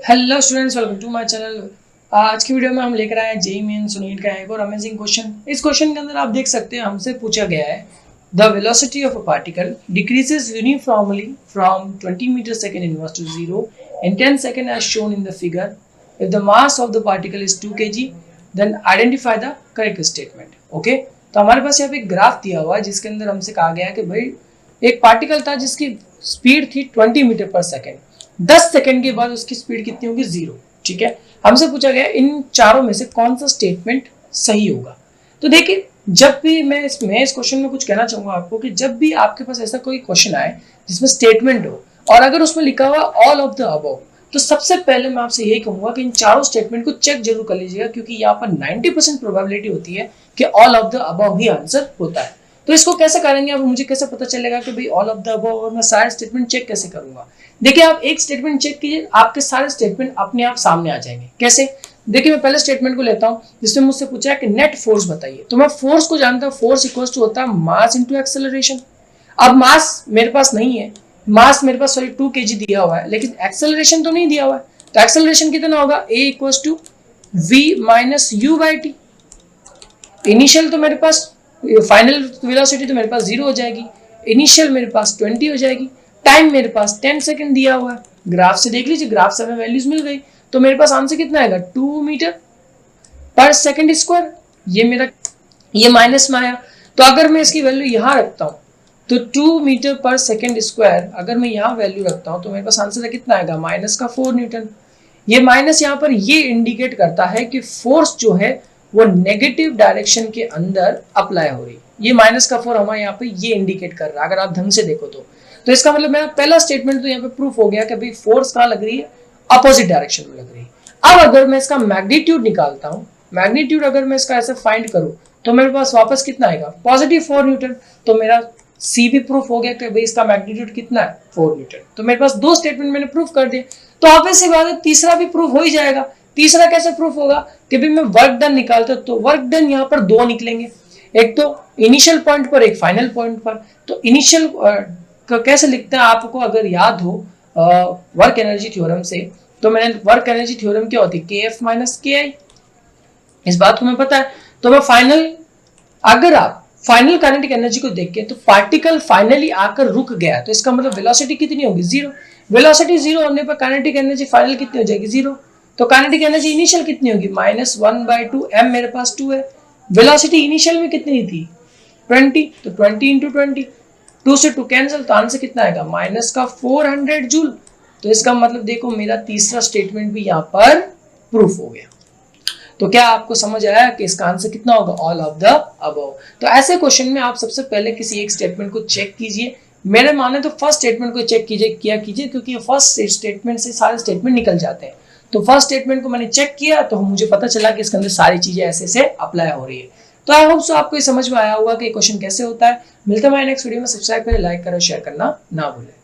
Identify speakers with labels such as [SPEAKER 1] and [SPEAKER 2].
[SPEAKER 1] Hello students, welcome to my channel. आज की video में हम लेकर आए हैं जेईई मेंस नीट का एक और अमेजिंग क्वेश्चन। इस क्वेश्चन के अंदर आप देख सकते हैं हमसे पूछा गया है the velocity of a particle decreases uniformly from 20 metre second inverse to 0 in 10 second as shown in the figure. If the mass of the particle is 2 kg then identify the correct statement. Okay, तो हमारे पास यहाँ पे एक graph दिया हुआ है जिसके अंदर हमसे कहा गया है कि भाई एक पार्टिकल था जिसकी स्पीड थी 20 मीटर पर सेकेंड। 10 सेकंड के बाद उसकी स्पीड कितनी होगी? 0। ठीक है, हमसे पूछा गया इन चारों में से कौन सा स्टेटमेंट सही होगा। तो देखिए, जब भी मैं इस क्वेश्चन में कुछ कहना चाहूंगा आपको कि जब भी आपके पास ऐसा कोई क्वेश्चन आए जिसमें स्टेटमेंट हो और अगर उसमें लिखा हुआ ऑल ऑफ द अबव, तो सबसे पहले मैं आपसे यही कहूंगा कि इन चारों स्टेटमेंट को चेक जरूर कर लीजिएगा, क्योंकि यहाँ पर 90% प्रोबेबिलिटी होती है कि all of the above he answer होता है। तो इसको कैसे करेंगे, अब मुझे कैसे पता चलेगा कि भाई ऑल ऑफ द अबव, और मैं सारे स्टेटमेंट चेक कैसे करूंगा? देखिए, आप एक स्टेटमेंट चेक कीजिए, आपके सारे स्टेटमेंट अपने आप सामने आ जाएंगे। कैसे? देखिए, मैं पहले स्टेटमेंट को लेता हूं जिसमें मुझसे पूछा है कि नेट फोर्स बताइए। तो मैं फोर्स को जानता हूं, फोर्स इक्वल्स टू होता है मास इनटू एक्सेलरेशन। अब मास मेरे पास नहीं है, मास मेरे पास 2 kg दिया हुआ है, लेकिन एक्सेलरेशन तो नहीं दिया हुआ है। तो एक्सेलरेशन कितना होगा? a equals to v minus u by t. Initial तो मेरे पास, फाइनल वेलोसिटी तो मेरे पास 0 हो जाएगी, इनिशियल मेरे पास 20 हो जाएगी, टाइम मेरे पास 10 सेकंड दिया हुआ है। ग्राफ से देख लीजिए, ग्राफ से हमें वैल्यूज मिल गई, तो मेरे पास आंसर कितना आएगा? 2 मीटर पर सेकंड स्क्वायर। ये माइनस में आया, तो अगर मैं इसकी वैल्यू यहाँ रखता हूँ तो 2 मीटर पर सेकंड स्क्वायर अगर मैं यहाँ वैल्यू रखता हूँ तो मेरे पास आंसर कितना आएगा? माइनस का 4 न्यूटन। ये माइनस यहाँ पर ये इंडिकेट करता है कि फोर्स जो है वो नेगेटिव डायरेक्शन के अंदर अप्लाई हो रही है। ये माइनस का 4 हमारे यहाँ पे ये इंडिकेट कर रहा है, अगर आप ढंग से देखो तो इसका मतलब मेरा पहला स्टेटमेंट तो यहाँ पे प्रूफ हो गया कि भाई फोर्स कहाँ लग रही है? अपोजिट डायरेक्शन में लग रही है। अब अगर मैं इसका मैग्नीट्यूड निकालता हूँ, मैग्नीट्यूड अगर मैं इसका ऐसे फाइंड करूँ तो मेरे पास वापस कितना आएगा? Positive 4 Newton. तो मेरा सी भी प्रूफ हो गया कि भाई इसका मैग्नीट्यूड कितना है? 4 न्यूटन। तो मेरे पास 2 स्टेटमेंट मैंने प्रूफ कर दिए। तो ऑब्वियस सी बात है तीसरा भी प्रूफ हो ही जाएगा। तीसरा कैसे प्रूफ होगा कि भाई मैं वर्क डन निकालता हूं, तो वर्क डन यहाँ पर 2 निकलेंगे, एक तो इनिशियल पॉइंट पर, एक फाइनल पॉइंट पर। तो इनिशियल कैसे लिखते हैं आपको अगर याद हो वर्क एनर्जी थ्योरम से, तो मैंने वर्क एनर्जी थ्योरम क्या होती है? के एफ माइनस के आई। इस बात को मैं पता है। तो मैं फाइनल, अगर आप फाइनल काइनेटिक एनर्जी को देख के तो पार्टिकल फाइनली आकर रुक गया, तो इसका मतलब वेलोसिटी कितनी होगी? 0। वेलोसिटी 0 होने पर काइनेटिक एनर्जी फाइनल कितनी हो जाएगी? 0। तो काइनेटिक एनर्जी इनिशियल कितनी होगी? Minus 1/2 m। मेरे पास 2 है। वेलोसिटी इनिशियल में कितनी थी? 20। तो 20 इंटू 20, 2 से 2 कैंसिल, तो आंसर कितना आएगा? माइनस का 400 जूल। तो इसका मतलब देखो, मेरा तीसरा स्टेटमेंट भी यहाँ पर प्रूफ हो गया। तो क्या आपको समझ आया कि इसका आंसर कितना होगा? All of the above. तो ऐसे क्वेश्चन में आप सबसे पहले किसी एक स्टेटमेंट को चेक कीजिए। मेरे माने तो फर्स्ट स्टेटमेंट को चेक कीजिए, क्योंकि फर्स्ट स्टेटमेंट से सारे स्टेटमेंट निकल जाते हैं। तो फर्स्ट स्टेटमेंट को मैंने चेक किया तो मुझे पता चला कि इसके अंदर सारी चीजें ऐसे से अप्लाई हो रही है। तो आई होप सो आपको ये समझ में आया होगा कि क्वेश्चन कैसे होता है। मिलते हैं नेक्स्ट वीडियो में। सब्सक्राइब करें, लाइक करें, शेयर करना ना भूलें।